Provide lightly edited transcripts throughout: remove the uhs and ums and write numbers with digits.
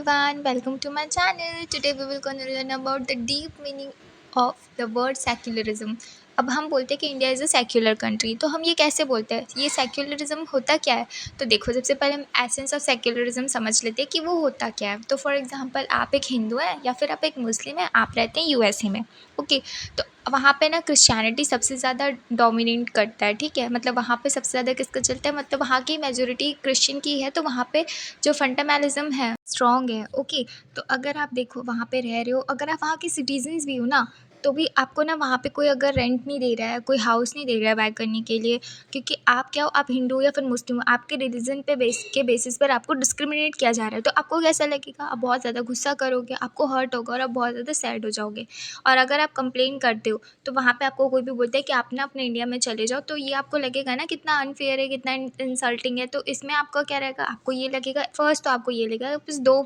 everyone, welcome to my channel. Today we will gonna learn about the deep meaning of the word secularism. अब हम बोलते हैं कि India is a secular country, तो हम ये कैसे बोलते हैं, ये सेक्युलरिज्म होता क्या है। तो देखो, सबसे पहले हम एसेंस ऑफ सेक्युलरिज्म समझ लेते हैं कि वो होता क्या है। तो फॉर एग्जांपल, आप एक हिंदू हैं या फिर आप एक मुस्लिम हैं, आप रहते हैं यूएसए में। ओके, तो वहाँ पे ना क्रिश्चियनिटी सबसे ज़्यादा डोमिनेट करता है, ठीक है। मतलब वहाँ पे सबसे ज़्यादा किसका चलता है, मतलब वहाँ की मेजोरिटी क्रिश्चियन की है, तो वहाँ पे जो फंडामेंटलिज्म है स्ट्रॉन्ग है। ओके, तो अगर आप देखो वहाँ पे रह रहे हो, अगर आप वहाँ के सिटीजन्स भी हो ना, तो भी आपको ना वहाँ पे कोई अगर रेंट नहीं दे रहा है, कोई हाउस नहीं दे रहा है बाय करने के लिए, क्योंकि आप क्या हो, आप हिंदू या फिर मुस्लिम हो, आपके रिलीजन पे बेसिस पर आपको डिस्क्रिमिनेट किया जा रहा है, तो आपको कैसा लगेगा, आप बहुत ज़्यादा गुस्सा करोगे, आपको हर्ट होगा और आप बहुत ज़्यादा सैड हो जाओगे। और अगर आप कंप्लेन करते हो तो वहाँ पे आपको कोई भी बोलता है कि आप ना अपने इंडिया में चले जाओ, तो ये आपको लगेगा ना कितना अनफेयर है, कितना इंसल्टिंग है। तो इसमें आपका क्या रहेगा, आपको ये लगेगा, फर्स्ट तो आपको ये लगेगा, बस दो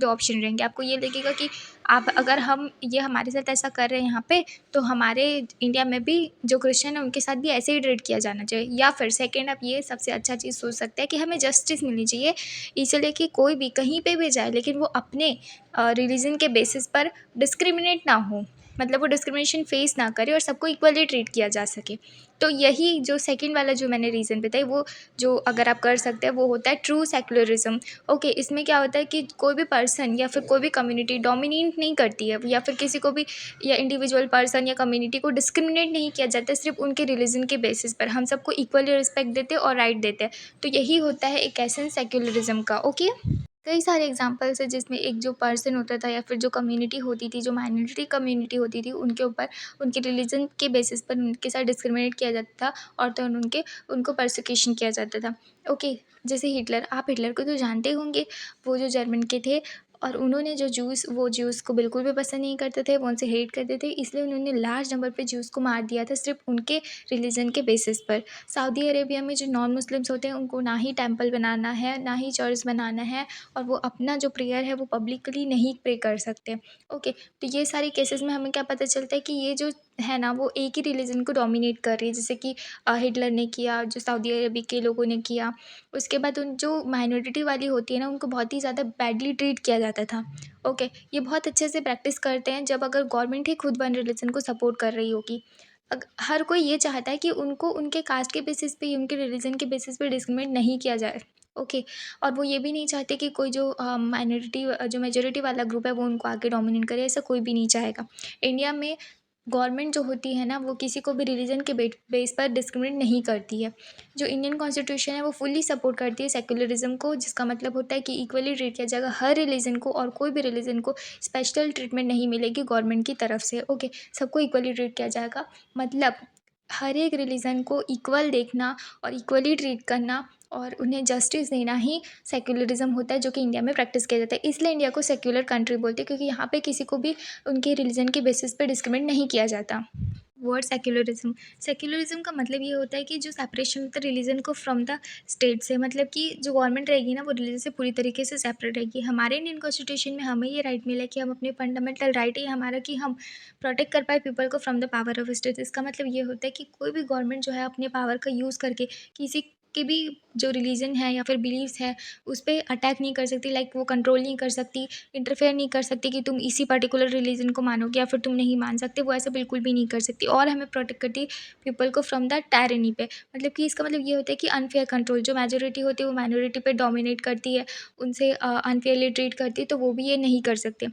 ऑप्शन रहेंगे। आपको ये लगेगा कि आप, अगर हम ये हमारे साथ ऐसा कर रहे हैं यहाँ पे, तो हमारे इंडिया में भी जो क्रिश्चियन है उनके साथ भी ऐसे ही ट्रीट किया जाना चाहिए। या फिर सेकेंड, आप ये सबसे अच्छा चीज़ सोच सकते हैं कि हमें जस्टिस मिलनी चाहिए, इसलिए कि कोई भी कहीं पे भी जाए लेकिन वो अपने रिलीजन के बेसिस पर डिस्क्रिमिनेट ना हो, मतलब वो डिस्क्रिमिनेशन फेस ना करे और सबको इक्वली ट्रीट किया जा सके। तो यही जो सेकंड वाला जो मैंने रीज़न बताई, वो जो अगर आप कर सकते हैं वो होता है ट्रू सेक्युलरिज्म। ओके, इसमें क्या होता है कि कोई भी पर्सन या फिर कोई भी कम्युनिटी डोमिनेट नहीं करती है, या फिर किसी को भी या इंडिविजुअल पर्सन या कम्युनिटी को डिस्क्रिमिनेट नहीं किया जाता है सिर्फ उनके रिलीजन के बेसिस पर। हम सबको इक्वली रिस्पेक्ट देते हैं और राइट देते हैं। तो यही होता है एक एसेंस सेक्युलरिज्म का। ओके, कई सारे एग्जांपल्स है जिसमें एक जो पर्सन होता था या फिर जो कम्युनिटी होती थी, जो माइनॉरिटी कम्युनिटी होती थी, उनके ऊपर उनके रिलीजन के बेसिस पर उनके साथ डिस्क्रिमिनेट किया जाता था और तो उनको परसिक्यूशन किया जाता था। ओके, जैसे हिटलर, आप हिटलर को तो जानते होंगे, वो जो जर्मन के थे, और उन्होंने जो ज्यूस को बिल्कुल भी पसंद नहीं करते थे, वो उनसे हेट करते थे, इसलिए उन्होंने लार्ज नंबर पे ज्यूस को मार दिया था सिर्फ उनके रिलीजन के बेसिस पर। सऊदी अरेबिया में जो नॉन मुस्लिम्स होते हैं उनको ना ही टेंपल बनाना है, ना ही चर्च बनाना है, और वो अपना जो प्रेयर है वो पब्लिकली नहीं प्रे कर सकते। ओके, तो ये सारे केसेस में हमें क्या पता चलता है कि ये जो है ना, वो एक ही रिलीजन को डोमिनेट कर रही है, जैसे कि हिटलर ने किया, जो सऊदी अरब के लोगों ने किया। उसके बाद उन जो माइनॉरिटी वाली होती है ना, उनको बहुत ही ज़्यादा बैडली ट्रीट किया जाता था। ओके, ये बहुत अच्छे से प्रैक्टिस करते हैं जब अगर गवर्नमेंट ही खुद वन रिलीजन को सपोर्ट कर रही होगी। हर कोई ये चाहता है कि उनको उनके कास्ट के बेसिस पे, उनके रिलीजन के बेसिस पे डिस्क्रिमिनेट नहीं किया जाए। ओके, और वो ये भी नहीं चाहते कि कोई जो माइनॉरिटी जो मेजॉरिटी वाला ग्रुप है वो उनको आके डोमिनेट करे, ऐसा कोई भी नहीं चाहेगा। इंडिया में गवर्नमेंट जो होती है ना, वो किसी को भी रिलीजन के बेस पर डिस्क्रिमिनेट नहीं करती है। जो इंडियन कॉन्स्टिट्यूशन है वो फुल्ली सपोर्ट करती है सेक्युलरिज्म को, जिसका मतलब होता है कि इक्वली ट्रीट किया जाएगा हर रिलीजन को, और कोई भी रिलीजन को स्पेशल ट्रीटमेंट नहीं मिलेगी गवर्नमेंट की तरफ से। ओके, सबको इक्वली ट्रीट किया जाएगा, मतलब हर एक रिलीजन को इक्वल देखना और इक्वली ट्रीट करना और उन्हें जस्टिस देना ही सेक्युलरिज्म होता है, जो कि इंडिया में प्रैक्टिस किया जाता है। इसलिए इंडिया को सेक्युलर कंट्री बोलते हैं, क्योंकि यहाँ पे किसी को भी उनके रिलीजन के बेसिस पे डिस्क्रिमिनेट नहीं किया जाता। वर्ड सेक्युलरिज्म, सेक्युलरिज्म का मतलब ये होता है कि जो सेपरेशन होता है रिलीजन को फ्रॉम द स्टेट से, मतलब कि जो गवर्नमेंट रहेगी ना, वो रिलीजन से पूरी तरीके से सेपरेट रहेगी। हमारे इंडियन कॉन्स्टिट्यूशन में हमें ये राइट मिला है कि हम अपने फंडामेंटल राइट है हमारा कि हम प्रोटेक्ट कर पाए पीपल को from the power of state. इसका मतलब ये होता है कि कोई भी गवर्नमेंट जो है अपने पावर का यूज़ करके किसी के भी जो रिलीजन है या फिर बिलीव्स है उस पर अटैक नहीं कर सकती, लाइक वो कंट्रोल नहीं कर सकती, इंटरफेयर नहीं कर सकती कि तुम इसी पर्टिकुलर रिलीजन को मानोगे या फिर तुम नहीं मान सकते, वो ऐसा बिल्कुल भी नहीं कर सकती। और हमें प्रोटेक्ट करती है पीपल को फ्रॉम द टायरनी पे, मतलब कि इसका मतलब ये होता है कि अनफेयर कंट्रोल, जो मेजोरिटी होती है वो माइनॉरिटी पे डोमिनेट करती है, उनसे अनफेयरली ट्रीट करती है, तो वो भी ये नहीं कर सकते।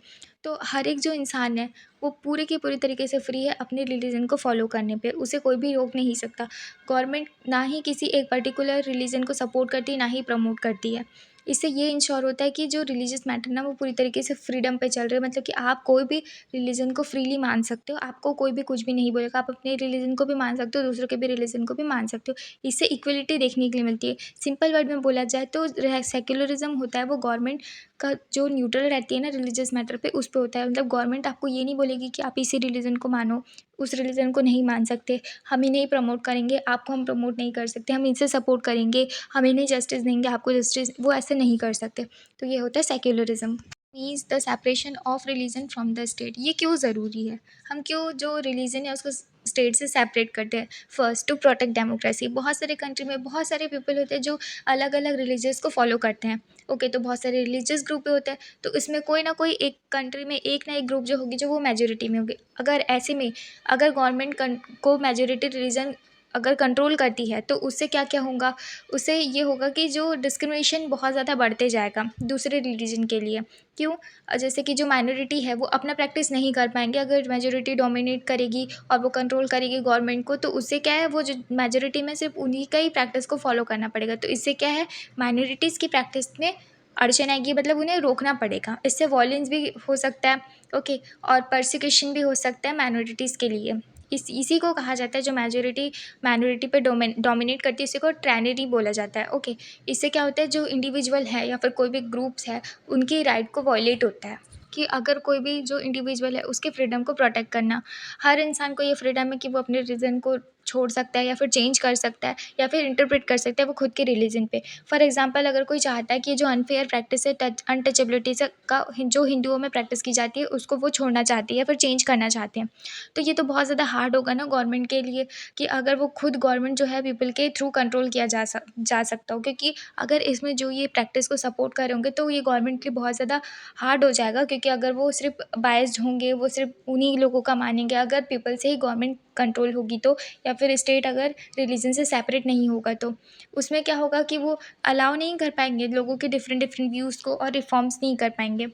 तो हर एक जो इंसान है वो पूरे की पूरी तरीके से फ्री है अपने रिलीजन को फॉलो करने पे, उसे कोई भी रोक नहीं सकता। गवर्नमेंट ना ही किसी एक पर्टिकुलर रिलीजन को सपोर्ट करती है, ना ही प्रमोट करती है। इससे ये इंश्योर होता है कि जो रिलीजियस मैटर ना वो पूरी तरीके से फ्रीडम पे चल रहे हैं, मतलब कि आप कोई भी रिलीजन को फ्रीली मान सकते हो, आपको कोई भी कुछ भी नहीं बोलेगा, आप अपने रिलीजन को भी मान सकते हो, दूसरों के भी रिलीजन को भी मान सकते हो। इससे इक्वलिटी देखने के लिए मिलती है। सिंपल वर्ड में बोला जाए तो सेक्युलरिज्म होता है वो गवर्नमेंट का जो न्यूट्रल रहती है ना रिलीजियस मैटर पे, उस पे होता है। मतलब गवर्नमेंट आपको ये नहीं बोलेगी कि आप इसी रिलीजन को मानो, उस रिलीजन को नहीं मान सकते, हम इन्हें प्रमोट करेंगे, आपको हम प्रमोट नहीं कर सकते, हम इनसे सपोर्ट करेंगे, हम इन्हें जस्टिस देंगे, आपको जस्टिस, वो ऐसे नहीं कर सकते। तो ये होता है secularism. Means the separation of religion from the state. ये क्यों ज़रूरी है, हम क्यों जो रिलीजन है उसको स्टेट से सेपरेट करते हैं। First, to protect democracy. बहुत सारे कंट्री में बहुत सारे पीपल होते हैं जो अलग अलग रिलीजियस को फॉलो करते हैं। ओके, तो बहुत सारे रिलीजियस ग्रुप होते हैं, तो इसमें कोई ना कोई एक कंट्री में एक ना एक ग्रुप जो होगी जो वो मेजोरिटी में होगी। अगर ऐसे में अगर गवर्नमेंट को मेजोरिटी रिलीजन अगर कंट्रोल करती है तो उससे क्या क्या होगा, उससे ये होगा कि जो डिस्क्रिमिनेशन बहुत ज़्यादा बढ़ते जाएगा दूसरे रिलीजन के लिए। क्यों? जैसे कि जो माइनॉरिटी है वो अपना प्रैक्टिस नहीं कर पाएंगे, अगर मेजोरिटी डोमिनेट करेगी और वो कंट्रोल करेगी गवर्नमेंट को, तो उससे क्या है, वो जो मेजोरिटी में सिर्फ उन्हीं का ही प्रैक्टिस को फॉलो करना पड़ेगा। तो इससे क्या है, माइनॉरिटीज़ की प्रैक्टिस में अड़चन आएगी, मतलब उन्हें रोकना पड़ेगा। इससे वॉयलेंस भी हो सकता है। ओके, और परसिक्यूशन भी हो सकता है माइनॉरिटीज़ के लिए। इसी को कहा जाता है, जो मेजोरिटी माइनॉरिटी पे डोमिनेट करती है इसी को ट्रैनिटी बोला जाता है। ओके, इससे क्या होता है, जो इंडिविजुअल है या फिर कोई भी ग्रुप्स है उनकी राइट को वॉयलेट होता है। कि अगर कोई भी जो इंडिविजुअल है उसके फ्रीडम को प्रोटेक्ट करना, हर इंसान को ये फ्रीडम है कि वो अपने रीज़न को छोड़ सकता है या फिर चेंज कर सकता है या फिर इंटरप्रेट कर सकता है वो खुद के रिलीजन पे। फॉर एग्जांपल, अगर कोई चाहता है कि जो अनफेयर प्रैक्टिस है, अनटचेबिलिटी से का जो हिंदुओं में प्रैक्टिस की जाती है उसको वो छोड़ना चाहती है या फिर चेंज करना चाहते हैं, तो ये तो बहुत ज़्यादा हार्ड होगा ना गवर्नमेंट के लिए, कि अगर वो खुद गवर्नमेंट जो है पीपल के थ्रू कंट्रोल किया जा सकता हो। क्योंकि अगर इसमें जो ये प्रैक्टिस को सपोर्ट कर रहे होंगे तो ये गवर्नमेंट के लिए बहुत ज़्यादा हार्ड हो जाएगा, क्योंकि अगर वो सिर्फ बायस्ड होंगे, वो सिर्फ उन्हीं लोगों का मानेंगे, अगर पीपल से ही गवर्नमेंट कंट्रोल होगी तो, या फिर स्टेट अगर रिलीजन से सेपरेट नहीं होगा तो उसमें क्या होगा कि वो अलाउ नहीं कर पाएंगे लोगों के डिफरेंट डिफरेंट व्यूज़ को और रिफॉर्म्स नहीं कर पाएंगे।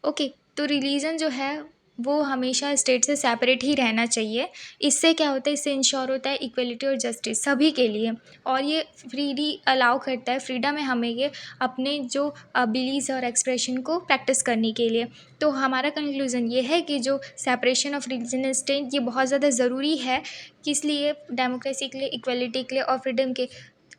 ओके, तो रिलीजन जो है वो हमेशा स्टेट से सेपरेट ही रहना चाहिए। इससे क्या होता है, इससे इंश्योर होता है इक्वलिटी और जस्टिस सभी के लिए, और ये फ्रीली अलाउ करता है, फ्रीडम है हमें ये अपने जो बिलीव्स और एक्सप्रेशन को प्रैक्टिस करने के लिए। तो हमारा कंक्लूज़न ये है कि जो separation of religion and state ये बहुत ज़्यादा ज़रूरी है, किस लिए, डेमोक्रेसी के लिए, इक्वलिटी के लिए और फ्रीडम के।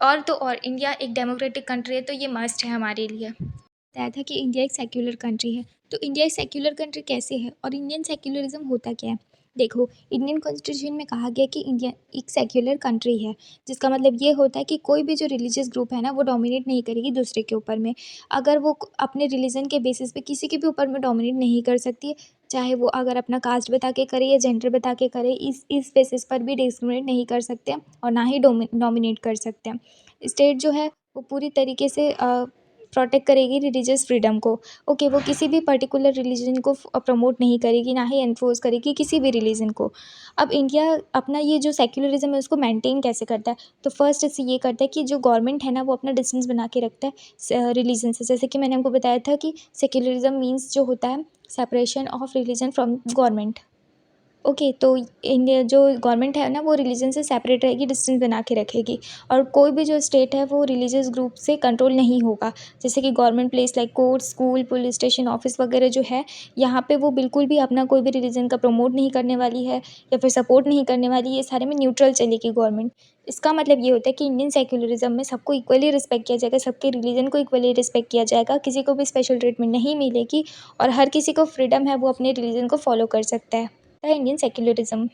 और तो और इंडिया एक डेमोक्रेटिक कंट्री है, तो ये मस्ट है हमारे लिए। बताया था कि इंडिया एक सेक्युलर कंट्री है, तो इंडिया एक सेक्युलर कंट्री कैसे है और इंडियन सेक्युलरिज्म होता क्या है। देखो, इंडियन कॉन्स्टिट्यूशन में कहा गया कि इंडिया एक सेक्युलर कंट्री है, जिसका मतलब ये होता है कि कोई भी जो रिलीजियस ग्रुप है ना वो डोमिनेट नहीं करेगी दूसरे के ऊपर में। अगर वो अपने रिलीजन के बेसिस पे किसी के भी ऊपर में डोमिनेट नहीं कर सकती है, चाहे वो अगर अपना कास्ट बता के करे या जेंडर बता के करे, इस बेसिस पर भी डिस्क्रिमिनेट नहीं कर सकते हैं और ना ही डोमिनेट कर सकते हैं। स्टेट जो है वो पूरी तरीके से प्रोटेक्ट करेगी रिलीजियस फ्रीडम को। ओके, वो किसी भी पर्टिकुलर रिलीजन को प्रमोट नहीं करेगी, ना ही एनफोर्स करेगी किसी भी रिलीजन को। अब इंडिया अपना ये जो सेक्युलरिज्म है उसको मेंटेन कैसे करता है, तो फर्स्ट इससे ये करता है कि जो गवर्नमेंट है ना वो अपना डिस्टेंस बना के रखता है रिलीजन से। जैसे कि मैंने आपको बताया था कि सेक्युलरिज्म मीन्स जो होता है separation of religion from government. Okay, तो इंडिया जो गवर्नमेंट है ना वो रिलीजन से सेपरेट रहेगी, डिस्टेंस बना के रखेगी, और कोई भी जो स्टेट है वो रिलीजियस ग्रुप से कंट्रोल नहीं होगा। जैसे कि government place like court, school, police station, office वगैरह जो है, यहाँ पे वो बिल्कुल भी अपना कोई भी रिलीजन का प्रमोट नहीं करने वाली है या फिर सपोर्ट नहीं करने वाली, ये सारे में न्यूट्रल चलेगी गवर्नमेंट। इसका मतलब ये होता है कि इंडियन सेक्युलरिज्म में सबको इक्वली रिस्पेक्ट किया जाएगा, सबके रिलीजन को इक्वली रिस्पेक्ट किया जाएगा, किसी को भी स्पेशल ट्रीटमेंट नहीं मिलेगी, और हर किसी को फ्रीडम है वो अपने रिलीजन को फॉलो कर सकता है इंडियन सेक्युलरिज्म।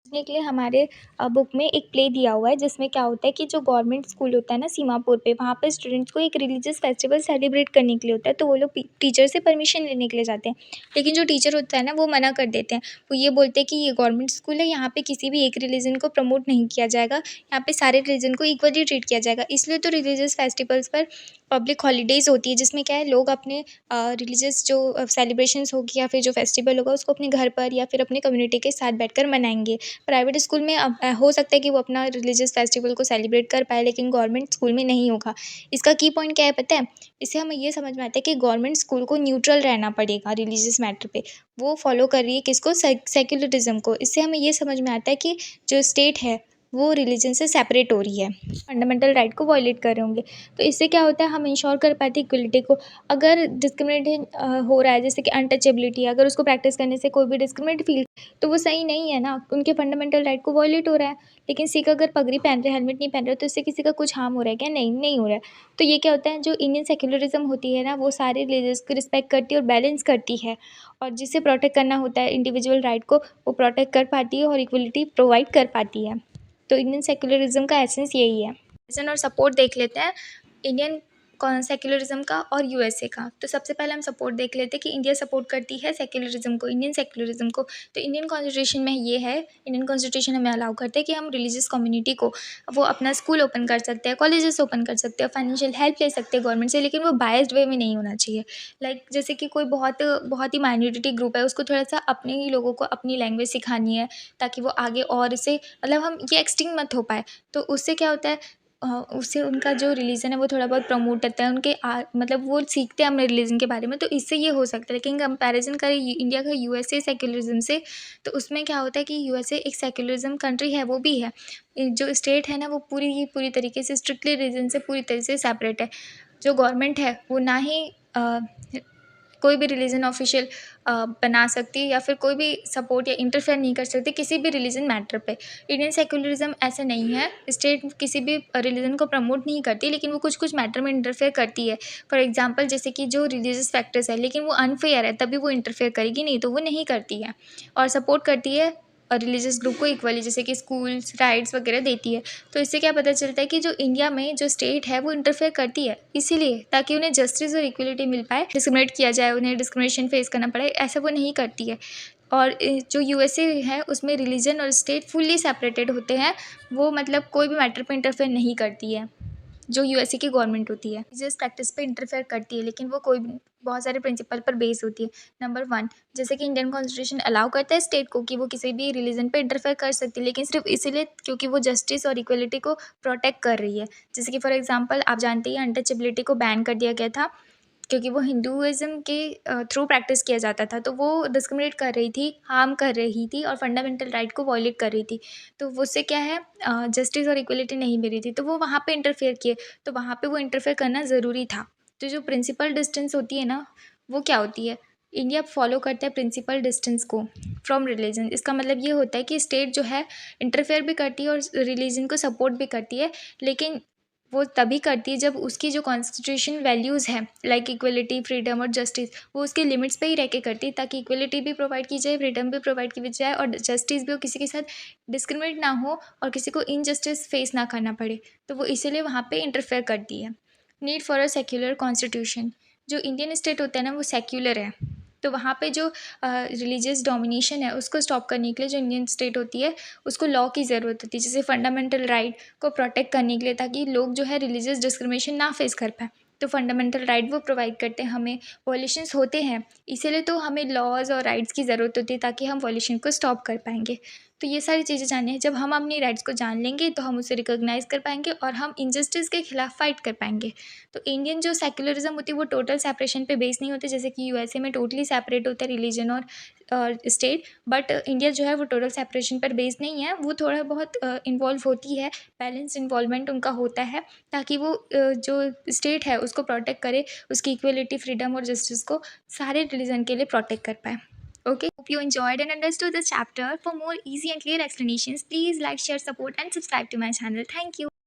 समझने के लिए हमारे बुक में एक प्ले दिया हुआ है, जिसमें क्या होता है कि जो गवर्नमेंट स्कूल होता है ना सीमापुर पे, वहाँ पे स्टूडेंट्स को एक रिलीजियस फेस्टिवल सेलिब्रेट करने के लिए होता है, तो वो लोग टीचर से परमिशन लेने के लिए जाते हैं। लेकिन जो टीचर होता है ना वो मना कर देते हैं, वो ये बोलते हैं कि ये गवर्नमेंट स्कूल है, यहाँ पे किसी भी एक रिलीजन को प्रमोट नहीं किया जाएगा, यहाँ पे सारे रिलीजन को इक्वली ट्रीट किया जाएगा। इसलिए तो रिलीजियस फेस्टिवल्स पर पब्लिक हॉलीडेज़ होती है, जिसमें क्या है, लोग अपने रिलीजियस जो सेलिब्रेशंस होगी या फिर जो फेस्टिवल होगा उसको अपने घर पर या फिर अपने कम्युनिटी के साथ बैठकर मनाएंगे। प्राइवेट स्कूल में अब हो सकता है कि वो अपना रिलीजियस फेस्टिवल को सेलिब्रेट कर पाए, लेकिन गवर्नमेंट स्कूल में नहीं होगा। इसका की पॉइंट क्या है पता है? इससे हमें ये समझ में आता है कि गवर्नमेंट स्कूल को न्यूट्रल रहना पड़ेगा रिलीजियस मैटर पे। वो फॉलो कर रही है किसको? सेक्युलरिज्म को। इससे हमें ये समझ में आता है कि जो स्टेट है वो रिलीजन से सेपरेट हो रही है, फंडामेंटल राइट को वायलेट कर रहे होंगे। तो इससे क्या होता है, हम इंश्योर कर पाते हैं इक्वलिटी को। अगर डिस्क्रिमिनेशन हो रहा है, जैसे कि अनटचेबिलिटी, अगर उसको प्रैक्टिस करने से कोई भी डिस्क्रिमिनेट फील, तो वो सही नहीं है ना, उनके फंडामेंटल राइट को वायलेट हो रहा है। लेकिन सिख अगर पगड़ी पहन रहे, हेलमेट नहीं पहन रहे, तो इससे किसी का कुछ हार्म हो रहा है क्या? नहीं, नहीं हो रहा है। तो ये क्या होता है, जो इंडियन सेक्युलरिज्म होती है ना वो सारे रिलीजियस को रिस्पेक्ट करती है और बैलेंस करती है, और जिसे प्रोटेक्ट करना होता है इंडिविजुअल राइट को, वो प्रोटेक्ट कर पाती है और इक्वलिटी प्रोवाइड कर पाती है। तो इंडियन सेक्युलरिज्म का एसेंस यही है। रीज़न और सपोर्ट देख लेते हैं। इंडियन सेक्युलरिज्म का और यूएसए का। तो सबसे पहले हम सपोर्ट देख लेते हैं कि इंडिया सपोर्ट करती है सेक्युलरिज्म को, इंडियन सेक्युलरिज्म को। तो इंडियन कॉन्स्टिट्यूशन में ये है, इंडियन कॉन्स्टिट्यूशन हमें अलाउ करते हैं कि हम रिलीजियस कम्युनिटी को वो अपना स्कूल ओपन कर सकते हैं, कॉलेजेस ओपन कर सकते हैं, फाइनेंशियल हेल्प ले सकते हैं गवर्नमेंट से, लेकिन वो बायस्ड वे में नहीं होना चाहिए। लाइक जैसे कि कोई बहुत बहुत ही माइनॉरिटी ग्रुप है, उसको थोड़ा सा अपने ही लोगों को अपनी लैंग्वेज सिखानी है ताकि वो आगे और इसे मतलब हम ये एक्सटिंग मत हो पाए। तो उससे क्या होता है, उससे उनका जो रिलीजन है वो थोड़ा बहुत प्रमोट करता है, उनके मतलब वो सीखते हैं अपने रिलीजन के बारे में, तो इससे ये हो सकता है। लेकिन कंपैरिजन करें इंडिया का यूएसए सेक्युलरिज्म से, तो उसमें क्या होता है कि यूएसए एक सेक्युलरिज्म कंट्री है, वो भी है, जो स्टेट है ना वो पूरी तरीके से स्ट्रिक्टली रिलीजन से पूरी तरह से सेपरेट है। जो गवर्नमेंट है वो ना ही कोई भी रिलीजन ऑफिशियल बना सकती है या फिर कोई भी सपोर्ट या इंटरफेयर नहीं कर सकती किसी भी रिलीजन मैटर पे। इंडियन सेक्युलरिज्म ऐसे नहीं है, स्टेट किसी भी रिलीजन को प्रमोट नहीं करती, लेकिन वो कुछ कुछ मैटर में इंटरफेयर करती है। फॉर एग्जांपल जैसे कि जो रिलीजियस फैक्टर्स है, लेकिन वो अनफेयर है तभी वो इंटरफेयर करेगी, नहीं तो वो नहीं करती है। और सपोर्ट करती है और रिलीजियस ग्रुप को इक्वली, जैसे कि स्कूल्स राइट्स वगैरह देती है। तो इससे क्या पता चलता है कि जो इंडिया में जो स्टेट है वो इंटरफेयर करती है, इसीलिए ताकि उन्हें जस्टिस और इक्वलिटी मिल पाए, डिस्क्रिमिनेट किया जाए, उन्हें डिस्क्रिमिनेशन फेस करना पड़े, ऐसा वो नहीं करती है। और जो यूएसए है उसमें रिलीजन और स्टेट फुल्ली सेपरेटेड होते हैं, वो मतलब कोई भी मैटर पे इंटरफेयर नहीं करती है। जो यूएसए की गवर्नमेंट होती है रिलीजियस प्रैक्टिस पे इंटरफेयर करती है, लेकिन वो कोई बहुत सारे प्रिंसिपल पर बेस होती है। नंबर 1, जैसे कि इंडियन कॉन्स्टिट्यूशन अलाउ करता है स्टेट को कि वो किसी भी रिलीजन पे इंटरफेयर कर सकती है, लेकिन सिर्फ इसीलिए क्योंकि वो जस्टिस और इक्वलिटी को प्रोटेक्ट कर रही है। जैसे कि फॉर एग्जांपल आप जानते हैं अनटचेबिलिटी को बैन कर दिया गया था, क्योंकि वो हिंदुइज़्म के थ्रू प्रैक्टिस किया जाता था, तो वो डिस्क्रिमिनेट कर रही थी, हार्म कर रही थी और फंडामेंटल राइट को वॉयलेट कर रही थी। तो वो उससे क्या है, जस्टिस और इक्वलिटी नहीं मिल रही थी, तो वो वहाँ पे इंटरफेयर किए, तो वहाँ पे वो इंटरफेयर करना ज़रूरी था। तो जो प्रिंसिपल डिस्टेंस होती है ना, वो क्या होती है, इंडिया फॉलो करता है प्रिंसिपल डिस्टेंस को फ्रॉम रिलीजन। इसका मतलब ये होता है कि स्टेट जो है इंटरफेयर भी करती है और रिलीजन को सपोर्ट भी करती है, लेकिन वो तभी करती है जब उसकी जो कॉन्स्टिट्यूशन वैल्यूज़ हैं लाइक इक्वलिटी, फ्रीडम और जस्टिस, वो उसके लिमिट्स पे ही रह के करती है, ताकि इक्वलिटी भी प्रोवाइड की जाए, फ्रीडम भी प्रोवाइड की जाए और जस्टिस भी हो, किसी के साथ डिस्क्रिमिनेट ना हो और किसी को इनजस्टिस फेस ना करना पड़े। तो वो इसीलिए वहाँ पे इंटरफेयर करती है। Need for a secular constitution, जो इंडियन स्टेट होता है ना वो सेक्युलर है, तो वहाँ पे जो रिलीजियस डोमिनेशन है उसको स्टॉप करने के लिए जो इंडियन स्टेट होती है उसको लॉ की ज़रूरत होती है, जैसे फंडामेंटल राइट को प्रोटेक्ट करने के लिए, ताकि लोग जो है रिलीजियस डिस्क्रिमिनेशन ना फेस कर पाए। तो फंडामेंटल राइट वो प्रोवाइड करते हैं हमें, वॉल्यूशंस होते हैं, इसीलिए तो हमें लॉज और राइट्स की ज़रूरत होती है ताकि हम वॉल्यूशन को स्टॉप कर पाएंगे। तो ये सारी चीज़ें जाननी है, जब हम अपनी राइट्स को जान लेंगे तो हम उसे रिकॉग्नाइज़ कर पाएंगे और हम इनजस्टिस के खिलाफ फाइट कर पाएंगे। तो इंडियन जो सेक्युलरिज्म होती है वो टोटल सेपरेशन पे बेस नहीं होती, जैसे कि यूएसए में टोटली सेपरेट होता है रिलीजन और स्टेट, बट इंडिया जो है वो टोटल सेपरेशन पर बेस नहीं है, वो थोड़ा बहुत इन्वॉल्व होती है, बैलेंस इन्वॉल्वमेंट उनका होता है, ताकि वो जो स्टेट है उसको प्रोटेक्ट करे, उसकी इक्वलिटी, फ्रीडम और जस्टिस को सारे रिलीजन के लिए प्रोटेक्ट कर पाए। Okay, hope you enjoyed and understood this chapter. For more easy and clear explanations, please like, share, support and subscribe to my channel. Thank you.